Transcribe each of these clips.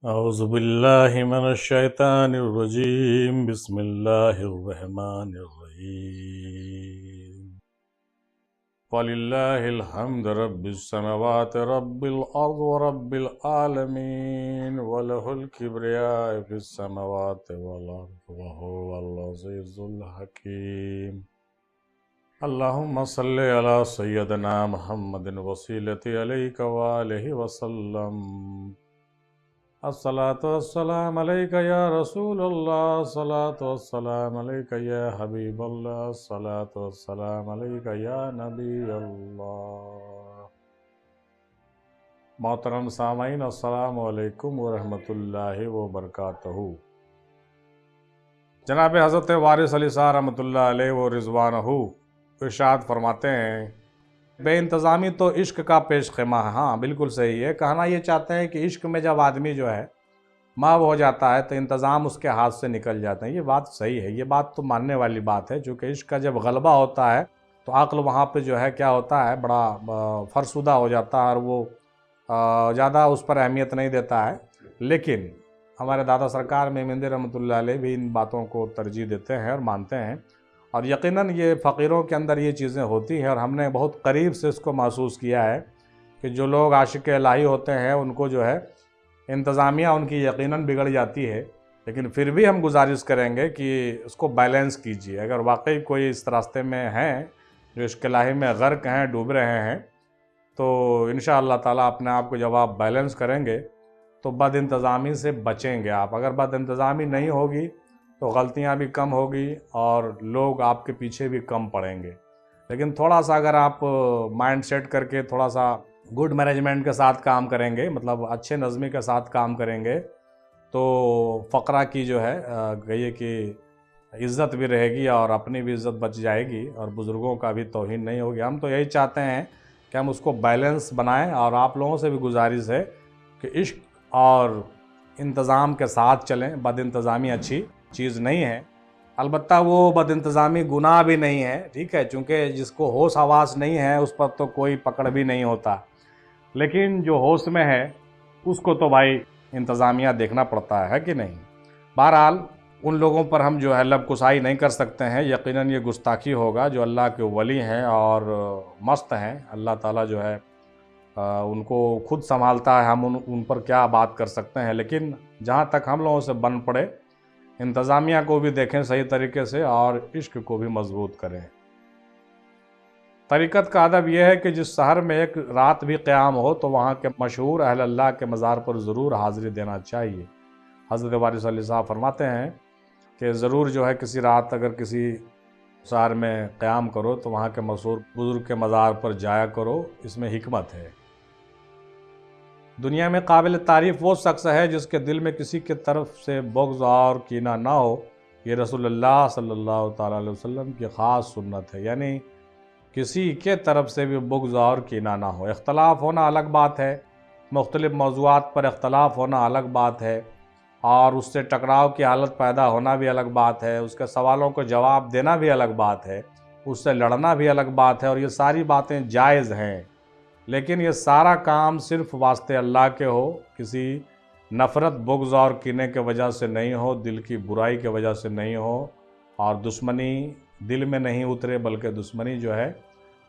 أعوذ بالله من الشيطان الرجيم بسم الله الرحمن الرحيم ولله الحمد رب السماوات رب الأرض ورب العالمين وله الكبرياء في السماوات والأرض وهو العزيز الحكيم اللهم صل على سيدنا محمد وسيلة عليك وآله وسلم الصلاة والسلام عليك يا رسول الله الصلاة والسلام عليك يا حبيب الله الصلاة والسلام عليك يا نبي الله محترم سامعین السلام علیکم ورحمۃ اللہ وبرکاتہ۔ جناب حضرت وارث علی صاحب رحمۃ اللہ علیہ و رضوانہ ارشاد فرماتے ہیں، بے انتظامی تو عشق کا پیش خیمہ ہے۔ ہاں بالکل صحیح ہے، کہنا یہ چاہتے ہیں کہ عشق میں جب آدمی جو ہے محو ہو جاتا ہے تو انتظام اس کے ہاتھ سے نکل جاتے ہیں۔ یہ بات صحیح ہے، یہ بات تو ماننے والی بات ہے، چونکہ عشق کا جب غلبہ ہوتا ہے تو عقل وہاں پہ جو ہے کیا ہوتا ہے، بڑا فرسودہ ہو جاتا ہے اور وہ زیادہ اس پر اہمیت نہیں دیتا ہے۔ لیکن ہمارے دادا سرکار مہمندی رحمۃ اللہ علیہ بھی ان باتوں کو ترجیح دیتے ہیں اور مانتے ہیں، اور یقیناً یہ فقیروں کے اندر یہ چیزیں ہوتی ہیں، اور ہم نے بہت قریب سے اس کو محسوس کیا ہے کہ جو لوگ عاشق الہی ہوتے ہیں ان کو جو ہے انتظامیہ ان کی یقیناً بگڑ جاتی ہے، لیکن پھر بھی ہم گزارش کریں گے کہ اس کو بیلنس کیجیے۔ اگر واقعی کوئی اس راستے میں ہیں جو عشق الہی میں غرق ہیں، ڈوب رہے ہیں، تو انشاءاللہ تعالیٰ اپنے آپ کو جب آپ بیلنس کریں گے تو بد انتظامی سے بچیں گے آپ۔ اگر بد انتظامی نہیں ہوگی تو غلطیاں بھی کم ہوگی اور لوگ آپ کے پیچھے بھی کم پڑیں گے۔ لیکن تھوڑا سا اگر آپ مائنڈ سیٹ کر کے تھوڑا سا گڈ مینجمنٹ کے ساتھ کام کریں گے، مطلب اچھے نظمی کے ساتھ کام کریں گے، تو فقرہ کی جو ہے کہیے کہ عزت بھی رہے گی اور اپنی بھی عزت بچ جائے گی اور بزرگوں کا بھی توہین نہیں ہوگی۔ ہم تو یہی چاہتے ہیں کہ ہم اس کو بیلنس بنائیں، اور آپ لوگوں سے بھی گزارش ہے کہ عشق اور انتظام کے ساتھ چلیں۔ بد انتظامی اچھی چیز نہیں ہے، البتہ وہ بد انتظامی گناہ بھی نہیں ہے، ٹھیک ہے، چونکہ جس کو ہوش حواس نہیں ہے اس پر تو کوئی پکڑ بھی نہیں ہوتا، لیکن جو ہوش میں ہے اس کو تو بھائی انتظامیہ دیکھنا پڑتا ہے کہ نہیں۔ بہرحال ان لوگوں پر ہم جو ہے لب کسائی نہیں کر سکتے ہیں، یقیناً یہ گستاخی ہوگا۔ جو اللہ کے ولی ہیں اور مست ہیں، اللہ تعالیٰ جو ہے ان کو خود سنبھالتا ہے، ہم ان پر کیا بات کر سکتے ہیں۔ لیکن جہاں تک ہم لوگوں سے بن پڑے، انتظامیہ کو بھی دیکھیں صحیح طریقے سے اور عشق کو بھی مضبوط کریں۔ طریقت کا ادب یہ ہے کہ جس شہر میں ایک رات بھی قیام ہو تو وہاں کے مشہور اہل اللہ کے مزار پر ضرور حاضری دینا چاہیے۔ حضرت وارث علی صاحب فرماتے ہیں کہ ضرور جو ہے کسی رات اگر کسی شہر میں قیام کرو تو وہاں کے مشہور بزرگ کے مزار پر جایا کرو، اس میں حکمت ہے۔ دنیا میں قابل تعریف وہ شخص ہے جس کے دل میں کسی کی طرف سے بغض اور کینہ نہ ہو۔ یہ رسول اللہ صلی اللہ تعالیٰ علیہ وسلم کی خاص سنت ہے، یعنی کسی کے طرف سے بھی بغض اور کینہ نہ ہو۔ اختلاف ہونا الگ بات ہے، مختلف موضوعات پر اختلاف ہونا الگ بات ہے، اور اس سے ٹکراؤ کی حالت پیدا ہونا بھی الگ بات ہے، اس کے سوالوں کو جواب دینا بھی الگ بات ہے، اس سے لڑنا بھی الگ بات ہے، اور یہ ساری باتیں جائز ہیں، لیکن یہ سارا کام صرف واسطے اللہ کے ہو، کسی نفرت بغض اور کینے کے وجہ سے نہیں ہو، دل کی برائی کے وجہ سے نہیں ہو، اور دشمنی دل میں نہیں اترے، بلکہ دشمنی جو ہے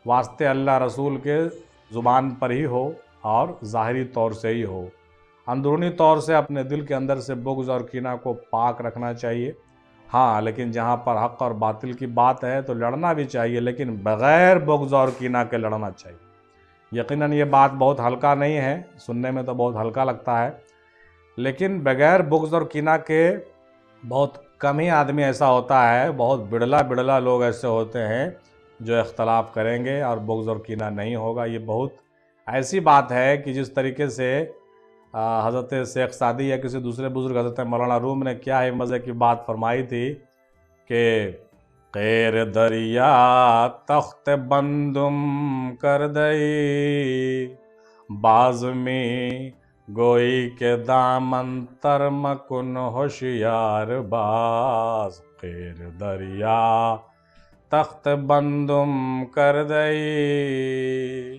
واسطے اللہ رسول کے زبان پر ہی ہو اور ظاہری طور سے ہی ہو۔ اندرونی طور سے اپنے دل کے اندر سے بغض اور کینہ کو پاک رکھنا چاہیے، ہاں، لیکن جہاں پر حق اور باطل کی بات ہے تو لڑنا بھی چاہیے، لیکن بغیر بغض اور کینہ کے لڑنا چاہیے۔ یقیناً یہ بات بہت ہلکا نہیں ہے، سننے میں تو بہت ہلکا لگتا ہے، لیکن بغیر بغض اور کینہ کے بہت کم ہی آدمی ایسا ہوتا ہے، بہت بڑلا لوگ ایسے ہوتے ہیں جو اختلاف کریں گے اور بغض اور کینہ نہیں ہوگا۔ یہ بہت ایسی بات ہے کہ جس طریقے سے حضرت شیخ سعدی یا کسی دوسرے بزرگ حضرت مولانا روم نے کیا ہی مزے کی بات فرمائی تھی کہ غیر دریا تخت بندم کر دئی باز میں گوئی کے دامن تر مکن ہوشیار باز، غیر دریا تخت بندم کر دئی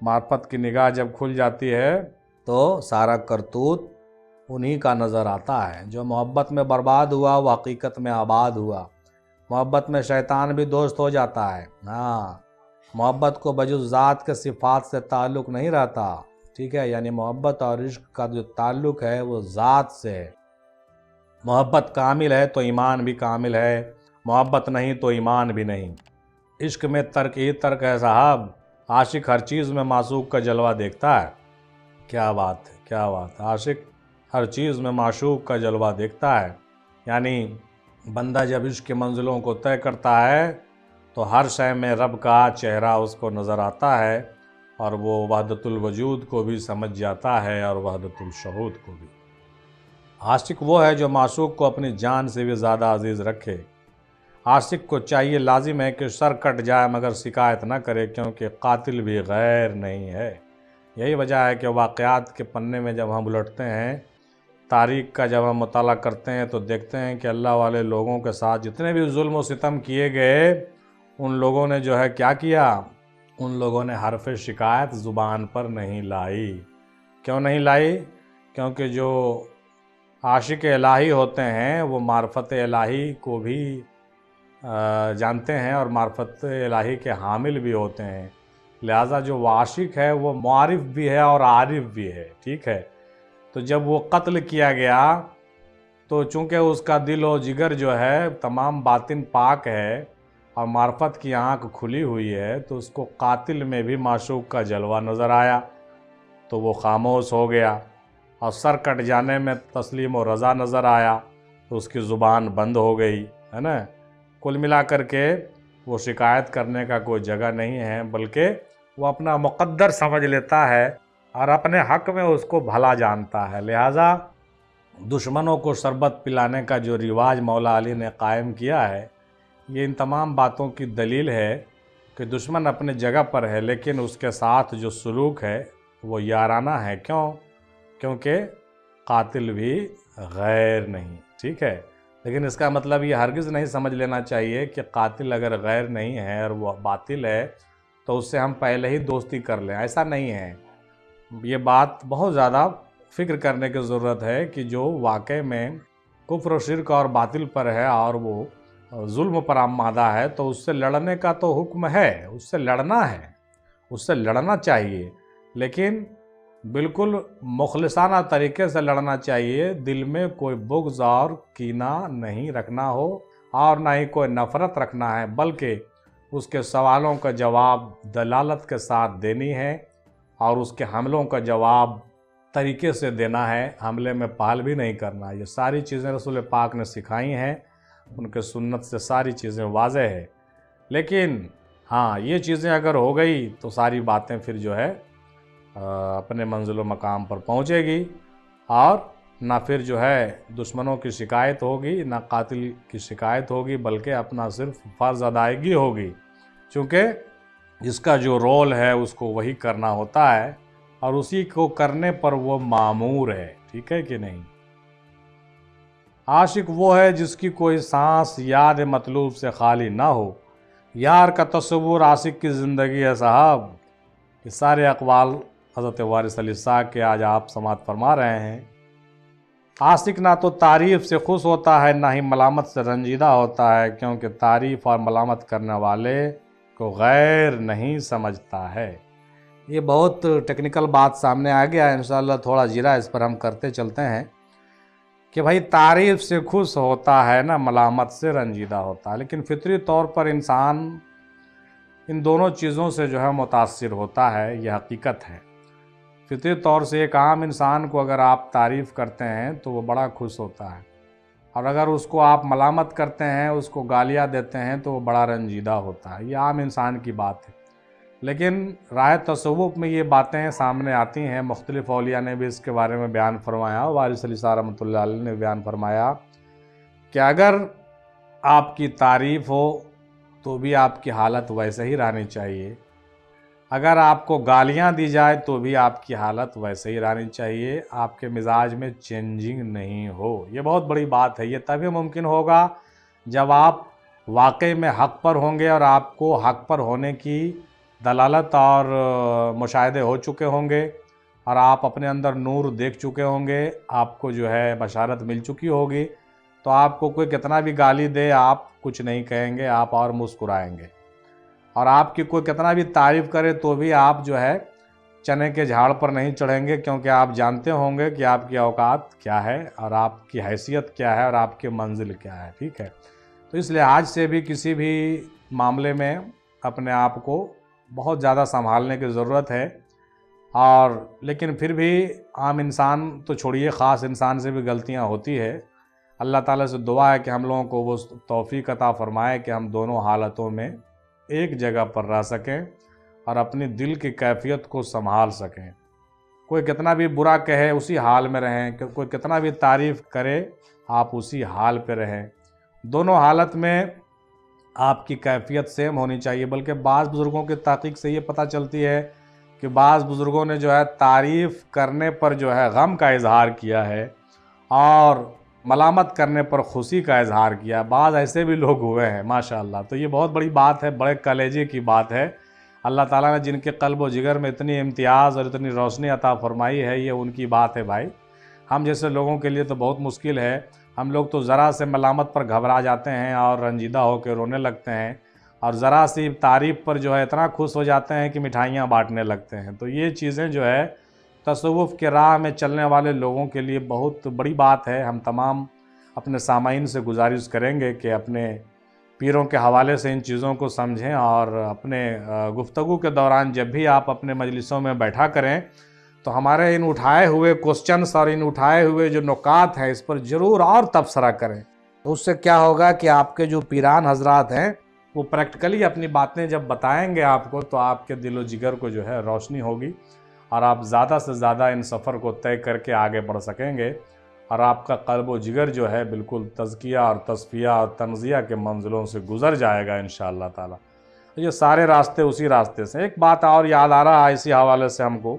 معرفت کی نگاہ جب کھل جاتی ہے تو سارا کرتوت انہی کا نظر آتا ہے۔ جو محبت میں برباد ہوا وہ حقیقت میں آباد ہوا۔ محبت میں شیطان بھی دوست ہو جاتا ہے۔ ہاں، محبت کو بجز ذات کے صفات سے تعلق نہیں رہتا، ٹھیک ہے، یعنی محبت اور عشق کا جو تعلق ہے وہ ذات سے ہے۔ محبت کامل ہے تو ایمان بھی کامل ہے، محبت نہیں تو ایمان بھی نہیں۔ عشق میں ترک ہی ترک ہے صاحب، عاشق ہر چیز میں معشوق کا جلوہ دیکھتا ہے۔ کیا بات ہے، کیا بات ہے، عاشق ہر چیز میں معشوق کا جلوہ دیکھتا ہے۔ یعنی بندہ جب عشق کی منزلوں کو طے کرتا ہے تو ہر شے میں رب کا چہرہ اس کو نظر آتا ہے، اور وہ وحدت الوجود کو بھی سمجھ جاتا ہے اور وحدت الشہود کو بھی۔ عاشق وہ ہے جو معشوق کو اپنی جان سے بھی زیادہ عزیز رکھے۔ عاشق کو چاہیے، لازم ہے کہ سر کٹ جائے مگر شکایت نہ کرے، کیونکہ قاتل بھی غیر نہیں ہے۔ یہی وجہ ہے کہ واقعات کے پنے میں جب ہم الٹتے ہیں، تاریخ کا جب ہم مطالعہ کرتے ہیں تو دیکھتے ہیں کہ اللہ والے لوگوں کے ساتھ جتنے بھی ظلم و ستم کیے گئے، ان لوگوں نے جو ہے کیا کیا؟ ان لوگوں نے حرف شکایت زبان پر نہیں لائی۔ کیوں نہیں لائی؟ کیونکہ جو عاشق الہی ہوتے ہیں وہ معرفت الہی کو بھی جانتے ہیں اور معرفت الہی کے حامل بھی ہوتے ہیں، لہٰذا جو عاشق ہے وہ معارف بھی ہے اور عارف بھی ہے، ٹھیک ہے۔ تو جب وہ قتل کیا گیا تو چونکہ اس کا دل و جگر جو ہے تمام باطن پاک ہے اور معرفت کی آنکھ کھلی ہوئی ہے، تو اس کو قاتل میں بھی معشوق کا جلوہ نظر آیا تو وہ خاموش ہو گیا، اور سر کٹ جانے میں تسلیم و رضا نظر آیا تو اس کی زبان بند ہو گئی، ہے نا۔ کل ملا کر کے وہ شکایت کرنے کا کوئی جگہ نہیں ہے، بلکہ وہ اپنا مقدر سمجھ لیتا ہے اور اپنے حق میں اس کو بھلا جانتا ہے۔ لہٰذا دشمنوں کو شربت پلانے کا جو رواج مولا علی نے قائم کیا ہے، یہ ان تمام باتوں کی دلیل ہے کہ دشمن اپنے جگہ پر ہے، لیکن اس کے ساتھ جو سلوک ہے وہ یارانہ ہے۔ کیوں؟ کیونکہ قاتل بھی غیر نہیں، ٹھیک ہے۔ لیکن اس کا مطلب یہ ہرگز نہیں سمجھ لینا چاہیے کہ قاتل اگر غیر نہیں ہے اور وہ باطل ہے تو اس سے ہم پہلے ہی دوستی کر لیں، ایسا نہیں ہے۔ یہ بات بہت زیادہ فکر کرنے کی ضرورت ہے کہ جو واقع میں کفر و شرک اور باطل پر ہے اور وہ ظلم پر آمادہ ہے تو اس سے لڑنے کا تو حکم ہے، اس سے لڑنا ہے، اس سے لڑنا چاہیے، لیکن بالکل مخلصانہ طریقے سے لڑنا چاہیے، دل میں کوئی بغض اور کینہ نہیں رکھنا ہو اور نہ ہی کوئی نفرت رکھنا ہے، بلکہ اس کے سوالوں کا جواب دلالت کے ساتھ دینی ہے اور اس کے حملوں کا جواب طریقے سے دینا ہے، حملے میں پال بھی نہیں کرنا۔ یہ ساری چیزیں رسول پاک نے سکھائی ہیں، ان کے سنت سے ساری چیزیں واضح ہے، لیکن ہاں یہ چیزیں اگر ہو گئی تو ساری باتیں پھر جو ہے اپنے منزل و مقام پر پہنچے گی، اور نہ پھر جو ہے دشمنوں کی شکایت ہوگی، نہ قاتل کی شکایت ہوگی، بلکہ اپنا صرف فرض ادائیگی ہوگی، چونکہ اس کا جو رول ہے اس کو وہی کرنا ہوتا ہے اور اسی کو کرنے پر وہ مامور ہے، ٹھیک ہے کہ نہیں۔ عاشق وہ ہے جس کی کوئی سانس یاد مطلوب سے خالی نہ ہو، یار کا تصور عاشق کی زندگی ہے صاحب۔ یہ سارے اقوال حضرت وارث علی صاحب کے آج آپ سماعت فرما رہے ہیں۔ عاشق نہ تو تعریف سے خوش ہوتا ہے نہ ہی ملامت سے رنجیدہ ہوتا ہے، کیونکہ تعریف اور ملامت کرنے والے کو غیر نہیں سمجھتا ہے۔ یہ بہت ٹیکنیکل بات سامنے آ گیا ہے، انشاءاللہ تھوڑا جرا اس پر ہم کرتے چلتے ہیں کہ بھائی تعریف سے خوش ہوتا ہے نہ ملامت سے رنجیدہ ہوتا ہے، لیکن فطری طور پر انسان ان دونوں چیزوں سے جو ہے متاثر ہوتا ہے، یہ حقیقت ہے۔ فطری طور سے ایک عام انسان کو اگر آپ تعریف کرتے ہیں تو وہ بڑا خوش ہوتا ہے، اور اگر اس کو آپ ملامت کرتے ہیں، اس کو گالیاں دیتے ہیں تو وہ بڑا رنجیدہ ہوتا ہے۔ یہ عام انسان کی بات ہے، لیکن راہ تصوف میں یہ باتیں سامنے آتی ہیں۔ مختلف اولیاء نے بھی اس کے بارے میں بیان فرمایا، وارث علی صاحب رحمۃ اللہ علیہ نے بیان فرمایا کہ اگر آپ کی تعریف ہو تو بھی آپ کی حالت ویسے ہی رہنی چاہیے، اگر آپ کو گالیاں دی جائے تو بھی آپ کی حالت ویسے ہی رہنی چاہیے، آپ کے مزاج میں چینجنگ نہیں ہو۔ یہ بہت بڑی بات ہے، یہ تبھی ممکن ہوگا جب آپ واقعی میں حق پر ہوں گے اور آپ کو حق پر ہونے کی دلالت اور مشاہدے ہو چکے ہوں گے اور آپ اپنے اندر نور دیکھ چکے ہوں گے، آپ کو جو ہے بشارت مل چکی ہوگی، تو آپ کو کوئی کتنا بھی گالی دے آپ کچھ نہیں کہیں گے، آپ اور مسکرائیں گے، اور آپ کی کوئی کتنا بھی تعریف کرے تو بھی آپ جو ہے چنے کے جھاڑ پر نہیں چڑھیں گے، کیونکہ آپ جانتے ہوں گے کہ آپ کی اوقات کیا ہے اور آپ کی حیثیت کیا ہے اور آپ کی منزل کیا ہے، ٹھیک ہے؟ تو اس لحاظ سے بھی کسی بھی معاملے میں اپنے آپ کو بہت زیادہ سنبھالنے کی ضرورت ہے، اور لیکن پھر بھی عام انسان تو چھوڑیے، خاص انسان سے بھی غلطیاں ہوتی ہے۔ اللہ تعالیٰ سے دعا ہے کہ ہم لوگوں کو وہ توفیق عطا فرمائے کہ ہم دونوں حالتوں میں ایک جگہ پر رہ سکیں اور اپنی دل کی کیفیت کو سنبھال سکیں۔ کوئی کتنا بھی برا کہے اسی حال میں رہیں، کوئی کتنا بھی تعریف کرے آپ اسی حال پہ رہیں، دونوں حالت میں آپ کی کیفیت سیم ہونی چاہیے۔ بلکہ بعض بزرگوں کی تحقیق سے یہ پتہ چلتی ہے کہ بعض بزرگوں نے جو ہے تعریف کرنے پر جو ہے غم کا اظہار کیا ہے اور ملامت کرنے پر خوشی کا اظہار کیا، بعض ایسے بھی لوگ ہوئے ہیں ماشاءاللہ۔ تو یہ بہت بڑی بات ہے، بڑے کلیجے کی بات ہے۔ اللہ تعالیٰ نے جن کے قلب و جگر میں اتنی امتیاز اور اتنی روشنی عطا فرمائی ہے، یہ ان کی بات ہے بھائی۔ ہم جیسے لوگوں کے لیے تو بہت مشکل ہے، ہم لوگ تو ذرا سے ملامت پر گھبرا جاتے ہیں اور رنجیدہ ہو کے رونے لگتے ہیں، اور ذرا سی تعریف پر جو ہے اتنا خوش ہو جاتے ہیں کہ مٹھائیاں بانٹنے لگتے ہیں۔ تو یہ چیزیں جو ہے تصوف کے راہ میں چلنے والے لوگوں کے لیے بہت بڑی بات ہے۔ ہم تمام اپنے سامعین سے گزارش کریں گے کہ اپنے پیروں کے حوالے سے ان چیزوں کو سمجھیں، اور اپنے گفتگو کے دوران جب بھی آپ اپنے مجلسوں میں بیٹھا کریں تو ہمارے ان اٹھائے ہوئے کوسچنس اور ان اٹھائے ہوئے جو نکات ہیں اس پر ضرور اور تبصرہ کریں۔ اس سے کیا ہوگا کہ آپ کے جو پیران حضرات ہیں وہ پریکٹیکلی اپنی باتیں جب بتائیں گے آپ کو، تو آپ کے دل و جگر کو جو ہے روشنی ہوگی اور آپ زیادہ سے زیادہ ان سفر کو طے کر کے آگے بڑھ سکیں گے، اور آپ کا قلب و جگر جو ہے بالکل تزکیہ اور تصفیہ اور تنزیہ کے منزلوں سے گزر جائے گا انشاءاللہ تعالی۔ یہ سارے راستے اسی راستے سے۔ ایک بات اور یاد آ رہا ہے اسی حوالے سے ہم کو،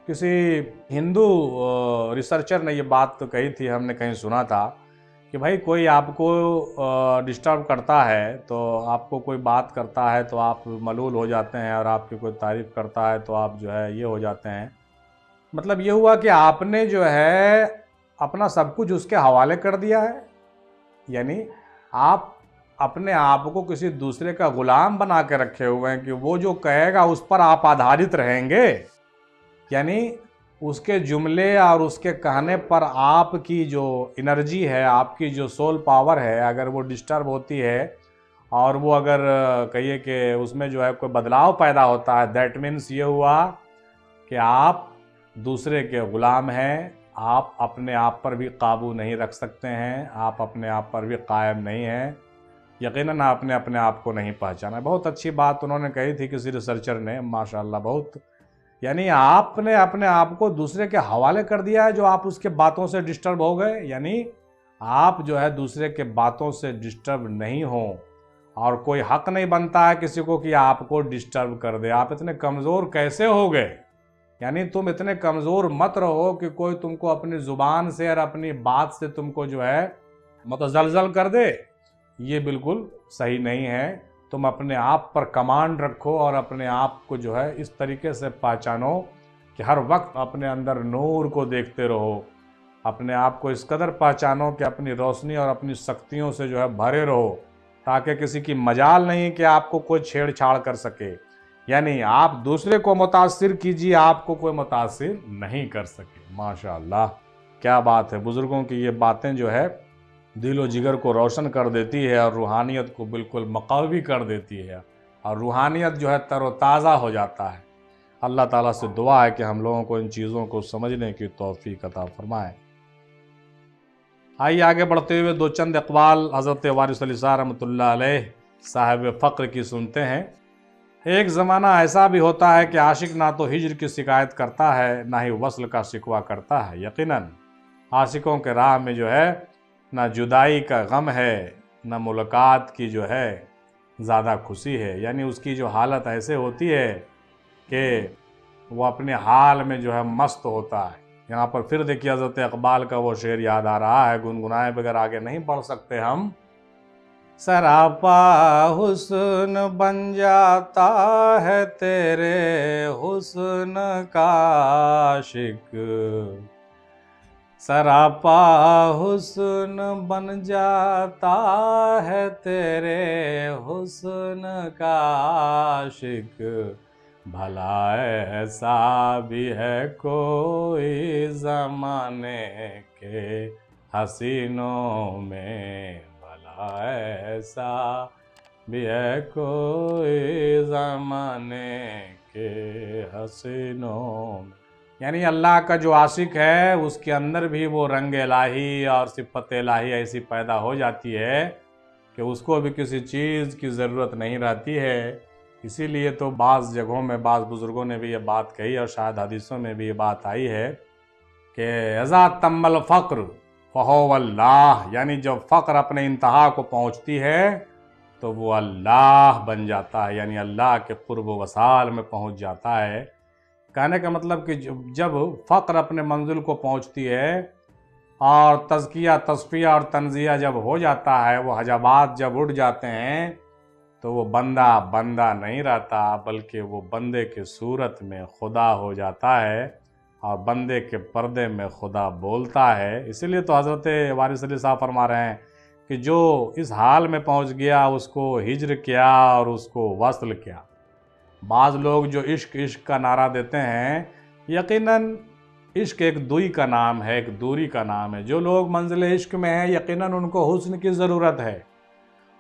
کسی ہندو ریسرچر نے یہ بات تو کہی تھی، ہم نے کہیں سنا تھا کہ بھائی کوئی آپ کو ڈسٹرب کرتا ہے، تو آپ کو کوئی بات کرتا ہے تو آپ ملول ہو جاتے ہیں، اور آپ کی کوئی تعریف کرتا ہے تو آپ جو ہے یہ ہو جاتے ہیں۔ مطلب یہ ہوا کہ آپ نے جو ہے اپنا سب کچھ اس کے حوالے کر دیا ہے، یعنی آپ اپنے آپ کو کسی دوسرے کا غلام بنا کے رکھے ہوئے ہیں کہ وہ جو کہے گا اس پر آپ آدھارت رہیں گے، یعنی اس کے جملے اور اس کے کہنے پر آپ کی جو انرجی ہے، آپ کی جو سول پاور ہے، اگر وہ ڈسٹرب ہوتی ہے اور وہ اگر کہیے کہ اس میں جو ہے کوئی بدلاؤ پیدا ہوتا ہے، دیٹ مینس یہ ہوا کہ آپ دوسرے کے غلام ہیں، آپ اپنے آپ پر بھی قابو نہیں رکھ سکتے ہیں، آپ اپنے آپ پر بھی قائم نہیں ہیں، یقیناً آپ نے اپنے آپ کو نہیں پہچانا۔ بہت اچھی بات انہوں نے کہی تھی کسی ریسرچر نے، ماشاءاللہ بہت، یعنی آپ نے اپنے آپ کو دوسرے کے حوالے کر دیا ہے، جو آپ اس کے باتوں سے ڈسٹرب ہو گئے، یعنی آپ جو ہے دوسرے کے باتوں سے ڈسٹرب نہیں ہوں، اور کوئی حق نہیں بنتا ہے کسی کو کہ آپ کو ڈسٹرب کر دے۔ آپ اتنے کمزور کیسے ہو گئے؟ یعنی تم اتنے کمزور مت رہو کہ کوئی تم کو اپنی زبان سے اور اپنی بات سے تم کو جو ہے متزلزل کر دے، یہ بالکل صحیح نہیں ہے۔ تم اپنے آپ پر کمانڈ رکھو اور اپنے آپ کو جو ہے اس طریقے سے پہچانو کہ ہر وقت اپنے اندر نور کو دیکھتے رہو، اپنے آپ کو اس قدر پہچانو کہ اپنی روشنی اور اپنی سختیوں سے جو ہے بھرے رہو، تاکہ کسی کی مجال نہیں کہ آپ کو کوئی چھیڑ چھاڑ کر سکے، یعنی آپ دوسرے کو متاثر کیجیے، آپ کو کوئی متاثر نہیں کر سکے۔ ماشاءاللہ کیا بات ہے، بزرگوں کی یہ باتیں جو ہے دل و جگر کو روشن کر دیتی ہے اور روحانیت کو بالکل مقوی کر دیتی ہے، اور روحانیت جو ہے تر و تازہ ہو جاتا ہے۔ اللہ تعالیٰ سے دعا ہے کہ ہم لوگوں کو ان چیزوں کو سمجھنے کی توفیق عطا فرمائے۔ آئیے آگے بڑھتے ہوئے دو چند اقوال حضرت وارث علی صاحب رحمۃ اللہ علیہ صاحب فقر کی سنتے ہیں۔ ایک زمانہ ایسا بھی ہوتا ہے کہ عاشق نہ تو ہجر کی شکایت کرتا ہے، نہ ہی وصل کا شکوہ کرتا ہے۔ یقیناً عاشقوں کے راہ میں جو ہے نہ جدائی کا غم ہے، نہ ملاقات کی جو ہے زیادہ خوشی ہے، یعنی اس کی جو حالت ایسے ہوتی ہے کہ وہ اپنے حال میں جو ہے مست ہوتا ہے۔ یہاں پر پھر دیکھیے حضرت اقبال کا وہ شعر یاد آ رہا ہے، گنگنائے بغیر آگے نہیں بڑھ سکتے ہم، سراپا حسن بن جاتا ہے تیرے حسن کا عاشق، سراپا حسن بن جاتا ہے تیرے حسن کا عاشق، بھلا ایسا بھی ہے کوئی زمانے کے حسینوں میں، بھلا ایسا بھی ہے کوئی زمانے کے حسینوں میں۔ یعنی اللہ کا جو عاشق ہے اس کے اندر بھی وہ رنگ الہی اور صفت الہی ایسی پیدا ہو جاتی ہے کہ اس کو بھی کسی چیز کی ضرورت نہیں رہتی ہے۔ اسی لیے تو بعض جگہوں میں بعض بزرگوں نے بھی یہ بات کہی اور شاید حدیثوں میں بھی یہ بات آئی ہے کہ اذا تم الفقر فہو اللہ، یعنی جب فقر اپنے انتہا کو پہنچتی ہے تو وہ اللہ بن جاتا ہے، یعنی اللہ کے قرب و وصال میں پہنچ جاتا ہے۔ کہنے کا مطلب کہ جب فقر اپنے منزل کو پہنچتی ہے اور تزکیہ تصفیہ اور تنزیہ جب ہو جاتا ہے، وہ حجابات جب اٹھ جاتے ہیں تو وہ بندہ نہیں رہتا، بلکہ وہ بندے کے صورت میں خدا ہو جاتا ہے اور بندے کے پردے میں خدا بولتا ہے۔ اسی لیے تو حضرت وارث علی صاحب فرما رہے ہیں کہ جو اس حال میں پہنچ گیا اس کو ہجر کیا اور اس کو وصل کیا۔ بعض لوگ جو عشق کا نعرہ دیتے ہیں، یقیناً عشق ایک دوئی کا نام ہے، ایک دوری کا نام ہے۔ جو لوگ منزل عشق میں ہیں یقیناً ان کو حسن کی ضرورت ہے،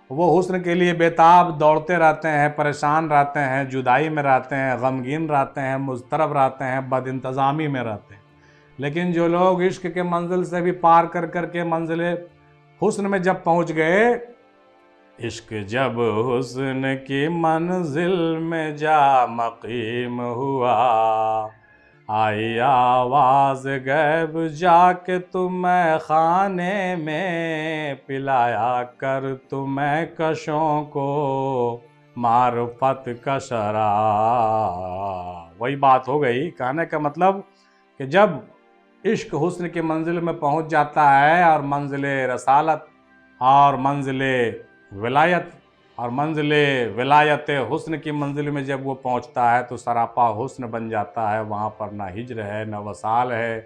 وہ حسن کے لیے بیتاب دوڑتے رہتے ہیں، پریشان رہتے ہیں، جدائی میں رہتے ہیں، غمگین رہتے ہیں، مضطرب رہتے ہیں، بد انتظامی میں رہتے ہیں۔ لیکن جو لوگ عشق کے منزل سے بھی پار کر کے منزل حسن میں جب پہنچ گئے، عشق جب حسن کی منزل میں جا مقیم ہوا، آئی آواز غیب جا کے تمہیں خانے میں، پلایا کر تمہیں کشوں کو معرفت کا شراب۔ وہی بات ہو گئی، کہنے کا مطلب کہ جب عشق حسن کی منزل میں پہنچ جاتا ہے اور منزل رسالت اور منزل ولایت اور منزل ولایت حسن کی منزل میں جب وہ پہنچتا ہے تو سراپا حسن بن جاتا ہے۔ وہاں پر نہ ہجر ہے نہ وصال ہے،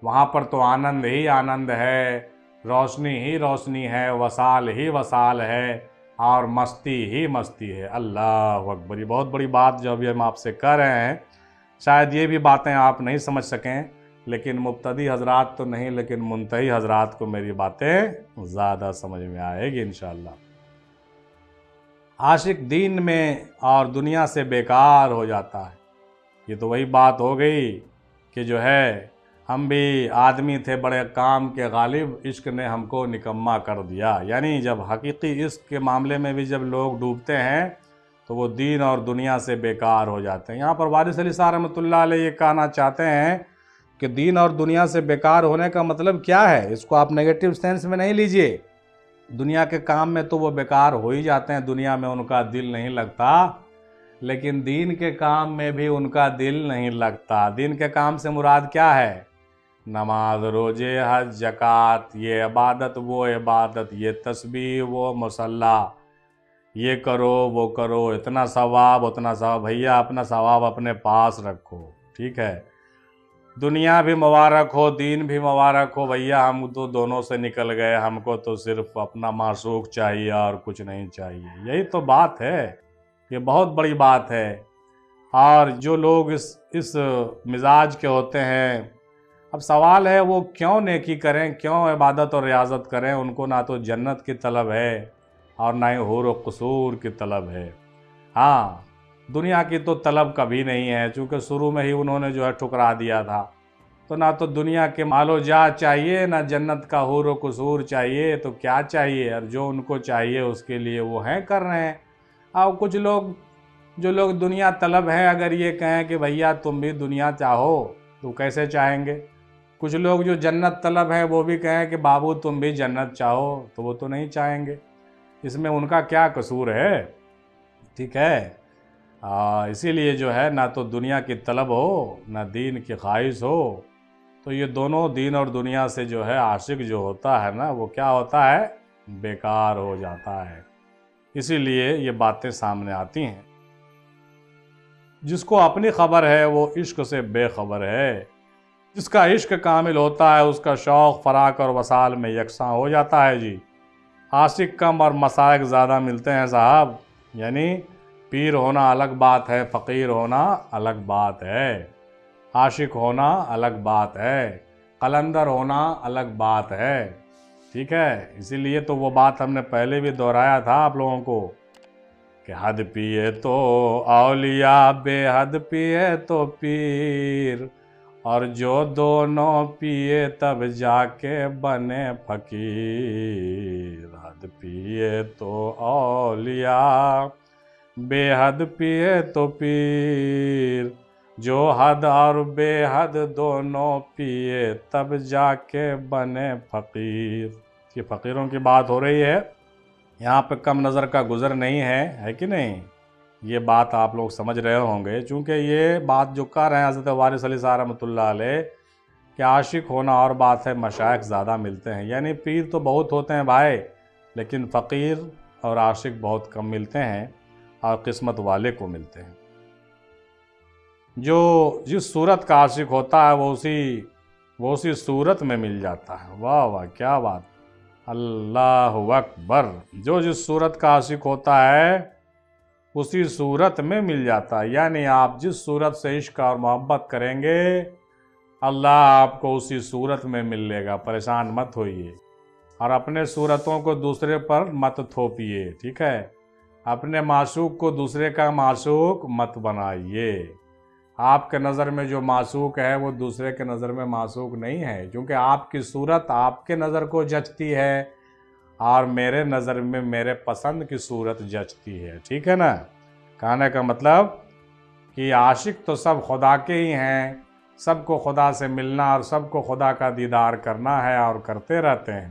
وہاں پر تو آنند ہی آنند ہے، روشنی ہی روشنی ہے، وصال ہی وصال ہے اور مستی ہی مستی ہے۔ اللہ اکبر! یہ بہت بڑی بات جو ابھی ہم آپ سے کر رہے ہیں، شاید یہ بھی باتیں آپ نہیں سمجھ سکیں، لیکن مبتدی حضرات تو نہیں، لیکن منتہی حضرات کو میری باتیں زیادہ سمجھ میں آئے گی انشاءاللہ۔ عاشق دین میں اور دنیا سے بیکار ہو جاتا ہے۔ یہ تو وہی بات ہو گئی کہ جو ہے ہم بھی آدمی تھے بڑے کام کے غالب، عشق نے ہم کو نکما کر دیا۔ یعنی جب حقیقی عشق کے معاملے میں بھی جب لوگ ڈوبتے ہیں تو وہ دین اور دنیا سے بیکار ہو جاتے ہیں۔ یہاں پر وارث علی صاحب رحمۃ اللہ علیہ یہ کہنا چاہتے ہیں کہ دین اور دنیا سے بیکار ہونے کا مطلب کیا ہے؟ اس کو آپ نیگیٹو سینس میں نہیں لیجئے۔ دنیا کے کام میں تو وہ بیکار ہو ہی جاتے ہیں، دنیا میں ان کا دل نہیں لگتا، لیکن دین کے کام میں بھی ان کا دل نہیں لگتا۔ دین کے کام سے مراد کیا ہے؟ نماز، روزے، حج، زکوٰۃ، یہ عبادت وہ عبادت، یہ تسبیح وہ مصلی، یہ کرو وہ کرو، اتنا ثواب اتنا ثواب۔ بھیا اپنا ثواب اپنے پاس رکھو، ٹھیک ہے؟ دنیا بھی مبارک ہو، دین بھی مبارک ہو، بھیا ہم تو دونوں سے نکل گئے، ہم کو تو صرف اپنا معشوق چاہیے اور کچھ نہیں چاہیے۔ یہی تو بات ہے، یہ بہت بڑی بات ہے۔ اور جو لوگ اس مزاج کے ہوتے ہیں، اب سوال ہے وہ کیوں نیکی کریں، کیوں عبادت اور ریاضت کریں؟ ان کو نہ تو جنت کی طلب ہے اور نہ ہی حور و قصور کی طلب ہے۔ ہاں، دنیا کی تو طلب کبھی نہیں ہے، چونکہ شروع میں ہی انہوں نے جو ہے ٹھکرا دیا تھا۔ تو نہ تو دنیا کے مال و جا چاہیے، نہ جنت کا حور و قصور چاہیے، تو کیا چاہیے؟ اور جو ان کو چاہیے اس کے لیے وہ ہیں کر رہے ہیں۔ اور کچھ لوگ جو لوگ دنیا طلب ہیں، اگر یہ کہیں کہ بھیا تم بھی دنیا چاہو تو کیسے چاہیں گے؟ کچھ لوگ جو جنت طلب ہیں وہ بھی کہیں کہ بابو تم بھی جنت چاہو تو وہ تو نہیں چاہیں گے۔ اس میں ان کا کیا قصور ہے؟ ٹھیک ہے؟ اسی لیے جو ہے نہ تو دنیا کی طلب ہو نہ دین کی خواہش ہو، تو یہ دونوں دین اور دنیا سے جو ہے عاشق جو ہوتا ہے نا، وہ کیا ہوتا ہے؟ بیکار ہو جاتا ہے۔ اسی لیے یہ باتیں سامنے آتی ہیں۔ جس کو اپنی خبر ہے وہ عشق سے بے خبر ہے۔ جس کا عشق کامل ہوتا ہے اس کا شوق فراق اور وصال میں یکساں ہو جاتا ہے جی۔ عاشق کم اور مسائق زیادہ ملتے ہیں صاحب، یعنی پیر ہونا الگ بات ہے، فقیر ہونا الگ بات ہے، عاشق ہونا الگ بات ہے، قلندر ہونا الگ بات ہے، ٹھیک ہے۔ اسی لیے تو وہ بات ہم نے پہلے بھی دہرایا تھا آپ لوگوں کو کہ حد پیے تو اولیاء، بے حد پیے تو پیر، اور جو دونوں پیے تب جا کے بنے فقیر۔ حد پیے تو اولیاء، بے حد پیے تو پیر، جو حد اور بے حد دونوں پیے تب جا کے بنے فقیر۔ یہ فقیروں کی بات ہو رہی ہے، یہاں پہ کم نظر کا گزر نہیں ہے کہ نہیں؟ یہ بات آپ لوگ سمجھ رہے ہوں گے، چونکہ یہ بات جو کر رہے ہیں حضرت وارث علی صاحب رحمۃ اللہ علیہ کہ عاشق ہونا اور بات ہے، مشائخ زیادہ ملتے ہیں، یعنی پیر تو بہت ہوتے ہیں بھائی، لیکن فقیر اور عاشق بہت کم ملتے ہیں اور قسمت والے کو ملتے ہیں۔ جو جس صورت کا عاشق ہوتا ہے وہ اسی صورت میں مل جاتا ہے۔ واہ واہ، کیا بات، اللہ اکبر۔ جو جس صورت کا عاشق ہوتا ہے اسی صورت میں مل جاتا ہے، یعنی آپ جس صورت سے عشق اور محبت کریں گے اللہ آپ کو اسی صورت میں مل لے گا، پریشان مت ہوئیے، اور اپنے صورتوں کو دوسرے پر مت تھوپیے، ٹھیک ہے۔ اپنے معشوق کو دوسرے کا معشوق مت بنائیے۔ آپ کے نظر میں جو معشوق ہے وہ دوسرے کے نظر میں معشوق نہیں ہے، کیونکہ آپ کی صورت آپ کے نظر کو جچتی ہے اور میرے نظر میں میرے پسند کی صورت جچتی ہے، ٹھیک ہے نا۔ کہنے کا مطلب کہ عاشق تو سب خدا کے ہی ہیں، سب کو خدا سے ملنا اور سب کو خدا کا دیدار کرنا ہے اور کرتے رہتے ہیں،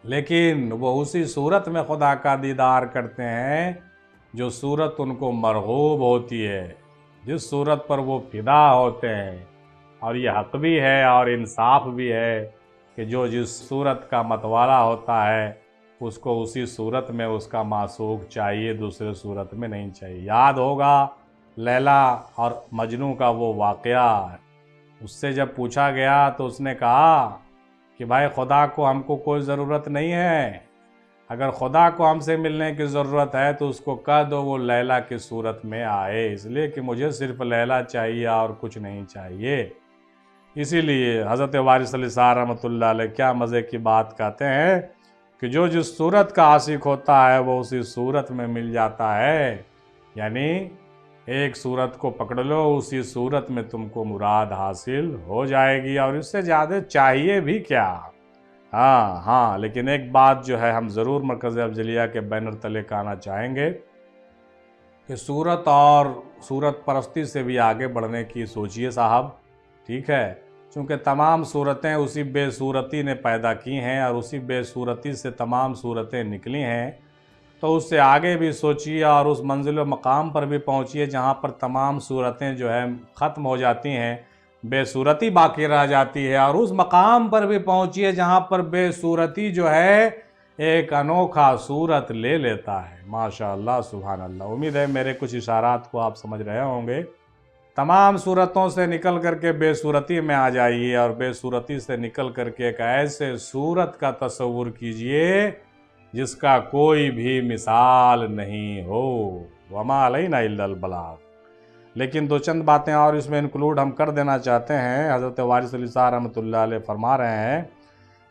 لیکن وہ اسی صورت میں خدا کا دیدار کرتے ہیں جو صورت ان کو مرغوب ہوتی ہے، جس صورت پر وہ فدا ہوتے ہیں۔ اور یہ حق بھی ہے اور انصاف بھی ہے کہ جو جس صورت کا متوالا ہوتا ہے اس کو اسی صورت میں اس کا معشوق چاہیے، دوسرے صورت میں نہیں چاہیے۔ یاد ہوگا لیلا اور مجنوں کا وہ واقعہ، اس سے جب پوچھا گیا تو اس نے کہا کہ بھائی خدا کو ہم کو کوئی ضرورت نہیں ہے، اگر خدا کو ہم سے ملنے کی ضرورت ہے تو اس کو کہہ دو وہ لیلا کی صورت میں آئے، اس لیے کہ مجھے صرف لیلا چاہیے اور کچھ نہیں چاہیے۔ اسی لیے حضرت وارث علی صاحب رحمۃ اللہ علیہ کیا مزے کی بات کہتے ہیں کہ جو جس صورت کا عاشق ہوتا ہے وہ اسی صورت میں مل جاتا ہے، یعنی ایک صورت کو پکڑ لو، اسی صورت میں تم کو مراد حاصل ہو جائے گی، اور اس سے زیادہ چاہیے بھی کیا۔ ہاں لیکن ایک بات جو ہے ہم ضرور مرکز افضلیہ کے بینر تلے کہنا چاہیں گے کہ صورت اور صورت پرستی سے بھی آگے بڑھنے کی سوچیے صاحب، ٹھیک ہے، چونکہ تمام صورتیں اسی بے صورتی نے پیدا کی ہیں اور اسی بے صورتی سے تمام صورتیں نکلی ہیں، تو اس سے آگے بھی سوچیے اور اس منزل و مقام پر بھی پہنچیے جہاں پر تمام صورتیں جو ہے ختم ہو جاتی ہیں، بے صورتی باقی رہ جاتی ہے، اور اس مقام پر بھی پہنچیے جہاں پر بے صورتی جو ہے ایک انوکھا صورت لے لیتا ہے۔ ماشاءاللہ، سبحان اللہ۔ امید ہے میرے کچھ اشارات کو آپ سمجھ رہے ہوں گے۔ تمام صورتوں سے نکل کر کے بے صورتی میں آ جائیے اور بے صورتی سے نکل کر کے ایک ایسے صورت کا تصور کیجئے جس کا کوئی بھی مثال نہیں ہو۔ وما علینا الا البلاغ۔ لیکن دو چند باتیں اور اس میں انکلوڈ ہم کر دینا چاہتے ہیں۔ حضرت وارث علی صاحب رحمۃ اللہ علیہ فرما رہے ہیں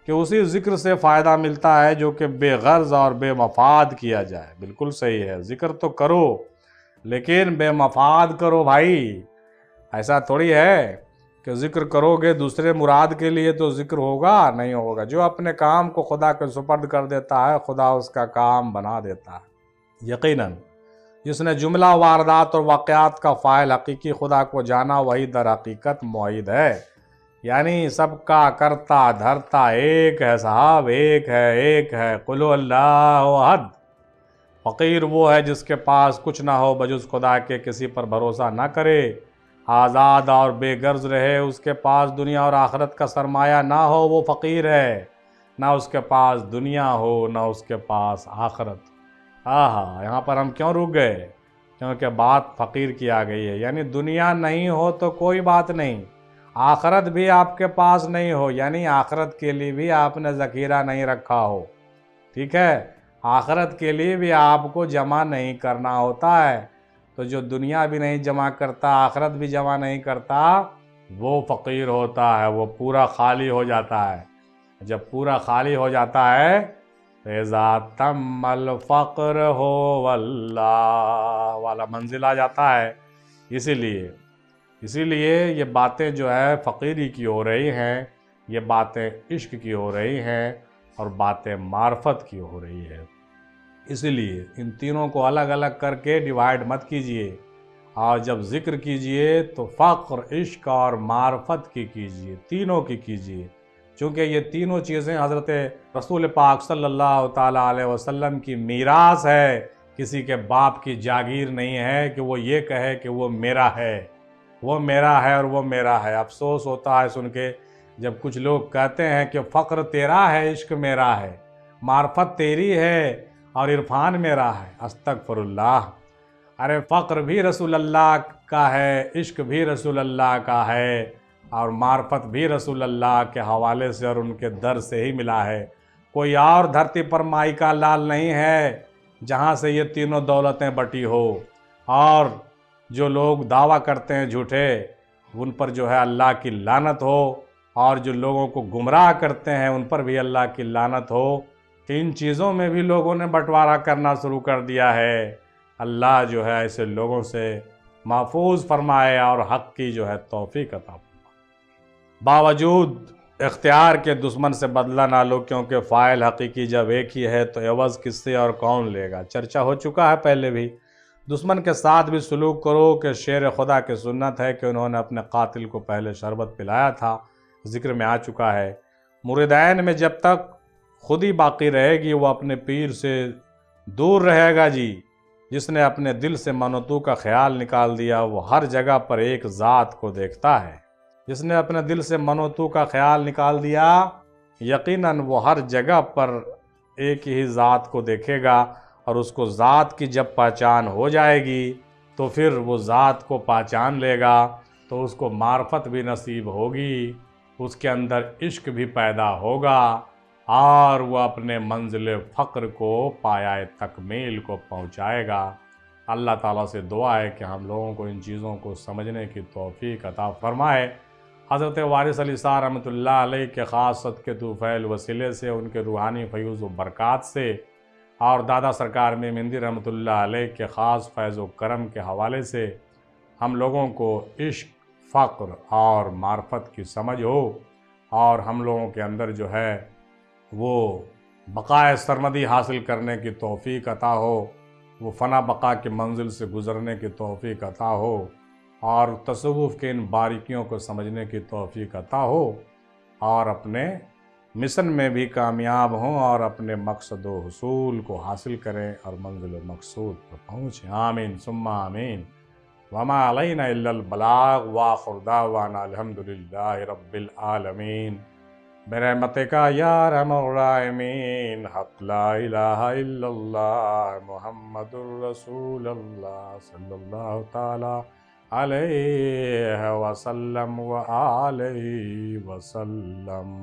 کہ اسی ذکر سے فائدہ ملتا ہے جو کہ بے غرض اور بے مفاد کیا جائے۔ بالکل صحیح ہے، ذکر تو کرو لیکن بے مفاد کرو بھائی، ایسا تھوڑی ہے کہ ذکر کرو گے دوسرے مراد کے لیے تو ذکر ہوگا نہیں ہوگا۔ جو اپنے کام کو خدا کے سپرد کر دیتا ہے خدا اس کا کام بنا دیتا ہے۔ یقیناً جس نے جملہ واردات اور واقعات کا فاعل حقیقی خدا کو جانا وہی در حقیقت موحد ہے، یعنی سب کا کرتا دھرتا ایک ہے صاحب، ایک ہے۔ قل اللہ احد۔ فقیر وہ ہے جس کے پاس کچھ نہ ہو بجز خدا کے، کسی پر بھروسہ نہ کرے، آزاد اور بے غرض رہے، اس کے پاس دنیا اور آخرت کا سرمایہ نہ ہو، وہ فقیر ہے۔ نہ اس کے پاس دنیا ہو نہ اس کے پاس آخرت۔ آہا، یہاں پر ہم کیوں رک گئے؟ کیونکہ بات فقیر کی آ گئی ہے، یعنی دنیا نہیں ہو تو کوئی بات نہیں، آخرت بھی آپ کے پاس نہیں ہو، یعنی آخرت کے لیے بھی آپ نے ذخیرہ نہیں رکھا ہو، ٹھیک ہے، آخرت کے لیے بھی آپ کو جمع نہیں کرنا ہوتا ہے، تو جو دنیا بھی نہیں جمع کرتا، آخرت بھی جمع نہیں کرتا، وہ فقیر ہوتا ہے، وہ پورا خالی ہو جاتا ہے۔ جب پورا خالی ہو جاتا ہے اِذَا تَمَّ الْفَقْرُ هُوَ اللَّهُ والا منزل آ جاتا ہے۔ اسی لیے یہ باتیں جو ہے فقیری کی ہو رہی ہیں، یہ باتیں عشق کی ہو رہی ہیں اور باتیں معرفت کی ہو رہی ہے۔ اسی لیے ان تینوں کو الگ الگ کر کے ڈیوائیڈ مت کیجئے، اور جب ذکر کیجئے تو فقر، عشق اور معرفت کی کیجئے، تینوں کی کیجئے، چونکہ یہ تینوں چیزیں حضرت رسول پاک صلی اللہ تعالیٰ علیہ وسلم کی میراث ہے، کسی کے باپ کی جاگیر نہیں ہے کہ وہ یہ کہے کہ وہ میرا ہے، وہ میرا ہے اور وہ میرا ہے۔ افسوس ہوتا ہے سن کے جب کچھ لوگ کہتے ہیں کہ فقر تیرا ہے، عشق میرا ہے، معرفت تیری ہے اور عرفان میرا ہے۔ استغفر اللہ، ارے فقر بھی رسول اللہ کا ہے، عشق بھی رسول اللہ کا ہے اور معرفت بھی رسول اللہ کے حوالے سے اور ان کے در سے ہی ملا ہے۔ کوئی اور دھرتی پر مائی کا لال نہیں ہے جہاں سے یہ تینوں دولتیں بٹی ہو، اور جو لوگ دعویٰ کرتے ہیں جھوٹے، ان پر جو ہے اللہ کی لعنت ہو، اور جو لوگوں کو گمراہ کرتے ہیں ان پر بھی اللہ کی لعنت ہو۔ ان چیزوں میں بھی لوگوں نے بٹوارہ کرنا شروع کر دیا ہے۔ اللہ جو ہے ایسے لوگوں سے محفوظ فرمائے اور حق کی جو ہے توفیق عطا فرمائے۔ باوجود اختیار کے دشمن سے بدلہ نہ لو، کیونکہ فاعل حقیقی جب ایک ہی ہے تو عوض کس سے اور کون لے گا۔ چرچا ہو چکا ہے پہلے بھی۔ دشمن کے ساتھ بھی سلوک کرو کہ شیر خدا کی سنت ہے کہ انہوں نے اپنے قاتل کو پہلے شربت پلایا تھا، ذکر میں آ چکا ہے۔ مریدین میں جب تک خودی باقی رہے گی وہ اپنے پیر سے دور رہے گا جی۔ جس نے اپنے دل سے منوتو کا خیال نکال دیا وہ ہر جگہ پر ایک ذات کو دیکھتا ہے۔ جس نے اپنے دل سے منوتو کا خیال نکال دیا یقیناً وہ ہر جگہ پر ایک ہی ذات کو دیکھے گا، اور اس کو ذات کی جب پہچان ہو جائے گی تو پھر وہ ذات کو پہچان لے گا تو اس کو معرفت بھی نصیب ہوگی، اس کے اندر عشق بھی پیدا ہوگا، اور وہ اپنے منزل فقر کو پایہ تکمیل کو پہنچائے گا۔ اللہ تعالیٰ سے دعا ہے کہ ہم لوگوں کو ان چیزوں کو سمجھنے کی توفیق عطا فرمائے۔ حضرت وارث علی صاحب رحمۃ اللہ علیہ کے خاص صدقے طوفیل وسیلے سے، ان کے روحانی فیوز و برکات سے، اور دادا سرکار میں مہندی رحمۃ اللہ علیہ کے خاص فیض و کرم کے حوالے سے ہم لوگوں کو عشق، فقر اور معرفت کی سمجھ ہو، اور ہم لوگوں کے اندر جو ہے وہ بقائے سرمدی حاصل کرنے کی توفیق عطا ہو، وہ فنا بقا کی منزل سے گزرنے کی توفیق عطا ہو، اور تصوف کے ان باریکیوں کو سمجھنے کی توفیق عطا ہو، اور اپنے مشن میں بھی کامیاب ہوں اور اپنے مقصد و حصول کو حاصل کریں اور منزل و مقصود پر پہنچیں۔ آمین ثم آمین۔ وما علینا الا البلاغ، وآخر دعوانا الحمدللہ رب العالمین۔ برحمتک یا ارحم الراحمین، حق لا الہ الا اللہ محمد الرسول اللہ صلی اللہ تعالی علیہ وسلم وآلہ وسلم۔